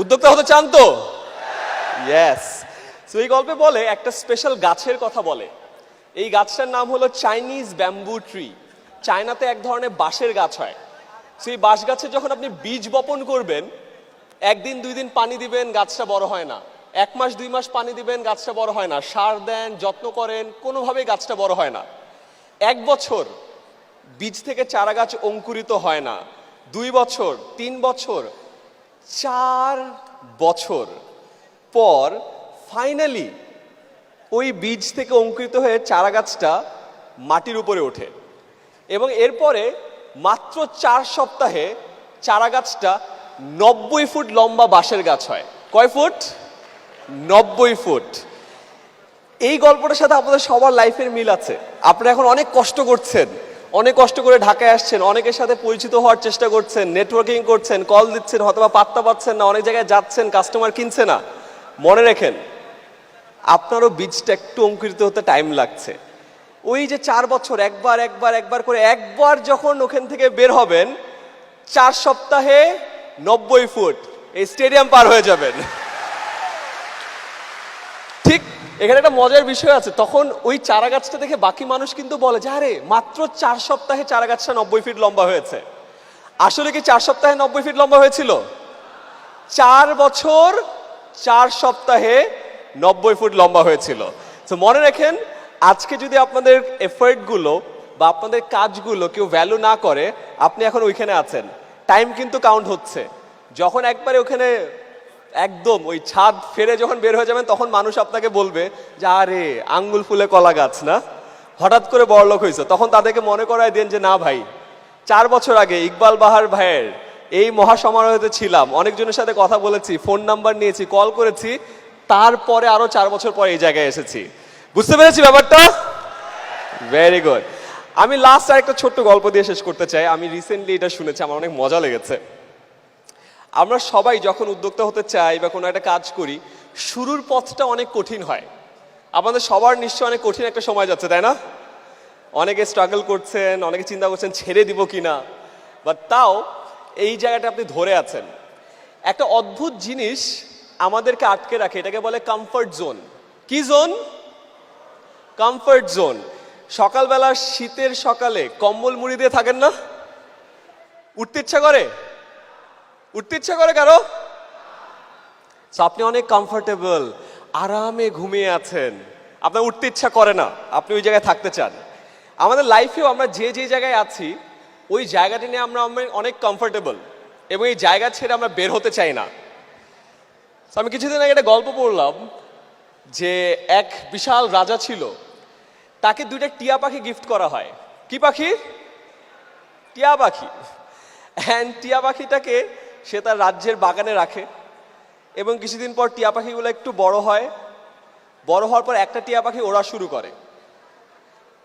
উদ্যোক্তা হতে চান তো? ইয়েস। সো এই গল্পে বলে একটা স্পেশাল গাছের কথা বলে। এই গাছটার নাম হলো চাইনিজ ব্যাম্বু ট্রি। চায়নাতে এক ধরনের বাঁশের গাছ হয়। সেই বাঁশ গাছে যখন আপনি বীজ বপন করবেন, একদিন দুই দিন পানি দিবেন, গাছটা বড় হয় না। 1 মাস 2 মাস পানি দিবেন, গাছটা বড় হয় না। সার দেন, যত্ন করেন, কোনোভাবেই গাছটা বড় হয় না। 1 বছর বীজ থেকে চারা গাছ অঙ্কুরিত হয় না। 2 বছর, 3 বছর, 4 বছর পর ফাইনালি ওই বীজ থেকে অঙ্কুরিত হয়ে চারা গাছটা মাটির উপরে ওঠে এবং এরপরে মাত্র 4 সপ্তাহে চারা গাছটা 90 ফুট লম্বা বাঁশের গাছ হয়। কয় ফুট? 90 ফুট। এই গল্পটার সাথে আপনাদের সবার লাইফের মিল আছে। আপনারা এখন অনেক কষ্ট করছেন, অনেক কষ্ট করে ঢাকায় আসছেন, অনেকের সাথে পরিচিত হওয়ার চেষ্টা করছেন, নেটওয়ার্কিং করছেন, কল দিচ্ছেন, হয়তোবা পাত্তা পাচ্ছেন না, অনেক জায়গায় যাচ্ছেন, কাস্টমার কিনছে না। মনে রাখেন, আপনারও বীজটা একটু অঙ্কুরিত হতে টাইম লাগছে। ওই যে 4 বছর একবার করে একবার যখন ওখান থেকে বের হবেন, 4 সপ্তাহে 90 ফুট এই স্টেডিয়াম পার হয়ে যাবেন। ঠিক এখানে একটা মজার বিষয় আছে। তখন ওই চারা গাছটা দেখে বাকি মানুষ কিন্তু বলে যে আরে মাত্র 4 সপ্তাহে চারা গাছটা 90 ফিট লম্বা হয়েছে। আসলে কি 4 সপ্তাহে 90 ফিট লম্বা হয়েছিল? 4 বছর 4 সপ্তাহে 90 ফুট লম্বা হয়েছিল। তো মনে রাখেন, আজকে যদি আপনাদের এফর্টগুলো বা আপনাদের কাজগুলো কেউ ভ্যালু না করে, আপনি এখন ওইখানে আছেন, টাইম কিন্তু কাউন্ট হচ্ছে। যখন একবারে ওখানে একদম ওই ছাদ ফেরে যখন বের হয়ে যাবেন, তখন মানুষ আপনাকে বলবে যে আরে আঙ্গুল ফুলে কলা গাছ না, হঠাৎ করে বড়লোক হয়েছে। তখন তাদেরকে মনে করায় দেন যে না ভাই, 4 বছর আগে ইকবাল বাহার ভাইয়ের এই মহাসমারোহেতে ছিলাম, অনেকজনের সাথে কথা বলেছি, ফোন নাম্বার নিয়েছি, কল করেছি, তারপরে আরো 4 বছর পরে এই জায়গায় এসেছি। বুঝতে পেরেছি ব্যাপারটা? Very good. আমি লাস্ট আর একটা ছোট্ট গল্প দিয়ে শেষ করতে চাই। আমি রিসেন্টলি এটা শুনেছি, আমার অনেক মজা লেগেছে। আমরা সবাই যখন উদ্যোক্তা হতে চাই বা কোনো একটা কাজ করি, শুরুর পথটা অনেক কঠিন হয়। আপনাদের সবার নিশ্চয় অনেক কঠিন একটা সময় যাচ্ছে, তাই না? অনেকে স্ট্রাগল করছেন, অনেকে চিন্তা করছেন ছেড়ে দিব কিনা, বাট তাও এই জায়গাটা আপনি ধরে আছেন। একটা অদ্ভুত জিনিস আমাদেরকে আটকে রাখে, এটাকে বলে কমফর্ট জোন। কি জোন? Comfort zone. সকালবেলা শীতের সকালে কম্বল মুড়ি দিয়ে থাকেন না? উঠতে ইচ্ছা করে? উঠতে ইচ্ছা করে কারো? আপনি অনেক কমফোর্টেবল, আরামে ঘুমিয়ে আছেন, আপনার উঠতে ইচ্ছা করে না, আপনি ওই জায়গায় থাকতে চান। আমাদের লাইফেও আমরা যে যে জায়গায় আছি, ওই জায়গাটি নিয়ে আমরা অনেক কমফোর্টেবল এবং এই জায়গা ছেড়ে আমরা বের হতে চাই না। আমি কিছুদিন আগে একটা গল্প পড়লাম যে এক বিশাল রাজা ছিল, তাকে 2টা টিয়া পাখি গিফট করা হয়। কি পাখি? টিয়া পাখি। অ্যান্ড টিয়া পাখিটাকে সে তার রাজ্যের বাগানে রাখে এবং কিছুদিন পর টিয়া পাখিগুলো একটু বড় হয়। বড় হওয়ার পর একটা টিয়া পাখি ওড়া শুরু করে,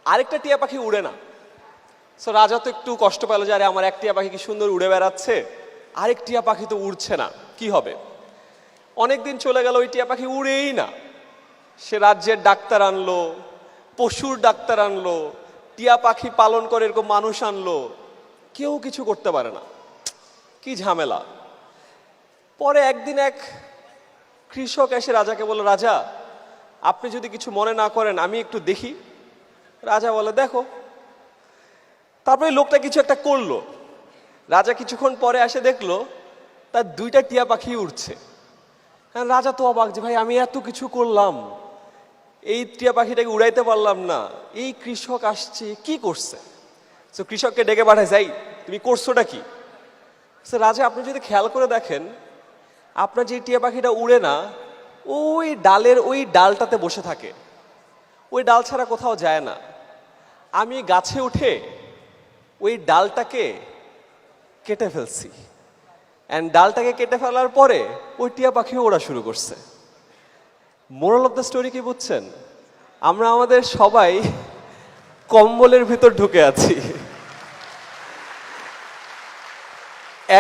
আরেকটা টিয়া পাখি উড়ে না। সো রাজা তো একটু কষ্ট পেল যে আরে আমার এক টিয়া পাখি কি সুন্দর উড়ে বেড়াচ্ছে, আরেক টিয়া পাখি তো উড়ছে না, কি হবে? অনেকদিন চলে গেল, ওই টিয়া পাখি উড়েই না। সে রাজ্যের ডাক্তার আনলো, পশুর ডাক্তার আনলো, টিয়া পাখি পালন করে এরকম মানুষ আনলো, কেউ কিছু করতে পারে না। কি ঝামেলা। পরে একদিন এক কৃষক এসে রাজাকে বলল, রাজা আপনি যদি কিছু মনে না করেন আমি একটু দেখি। রাজা বলে দেখো। তারপরে লোকটা কিছু একটা করলো। রাজা কিছুক্ষণ পরে এসে দেখলো তার 2টা টিয়া পাখি উড়ছে। রাজা তো অবাক যে ভাই আমি এত কিছু করলাম, এই টিয়া পাখিটাকে উড়াইতে পারলাম না, এই কৃষক আসছে কি করছে? তো কৃষককে ডেকে পাঠায়, যাই তুমি করছোটা কি? রাজা আপনি যদি খেয়াল করে দেখেন, আপনার যে টিয়া পাখিটা উড়ে না, ওই ডালের ওই ডালটাতে বসে থাকে, ওই ডাল ছাড়া কোথাও যায় না। আমি গাছে উঠে ওই ডালটাকে কেটে ফেলছি, অ্যান্ড ডালটাকে কেটে ফেলার পরে ওই টিয়া পাখিও ওড়া শুরু করছে। মোরাল অফ দ্য স্টোরি কি বুঝছেন? আমরা আমাদের সবাই কম্বলের ভিতর ঢুকে আছি।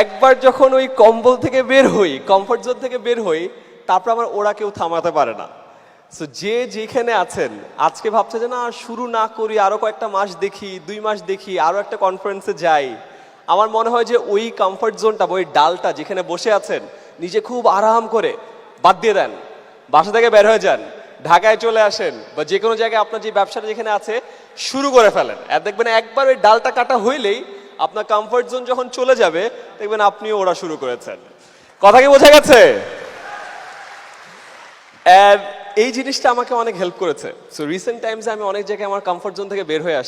একবার যখন ওই কম্বল থেকে বের হই, কমফর্ট জোন থেকে বের হই, তারপর আমার ওরা কেউ থামাতে পারে না। সো যে যেখানে আছেন, আজকে ভাবছে যে না শুরু না করি, আরো কয়েকটা মাস দেখি, 2 মাস দেখি, আরো একটা কনফারেন্সে যাই, আমার মনে হয় যে ওই কমফর্ট জোনটা ওই ডালটা যেখানে বসে আছেন নিজে খুব আরাম করে বাদ দিয়ে দেন, বাসা থেকে বের হয়ে যান, ঢাকায় চলে আসেন বা যে কোনো জায়গায় আপনার যে ব্যবসাটা যেখানে আছে শুরু করে ফেলেন। আর দেখবেন একবার ওই ডালটা কাটা হইলেই আপনার কমফর্ট জোন যখন চলে যাবে দেখবেন আপনিও ওরা শুরু করেছেন। কথা কি বোঝা গেছে? এই জিনিসটা আমাকে অনেক হেল্প করেছে। সো রিসেন্ট টাইমসে আমি অনেক জায়গায় আমার কমফর্ট জোন থেকে বের হয়ে আসি।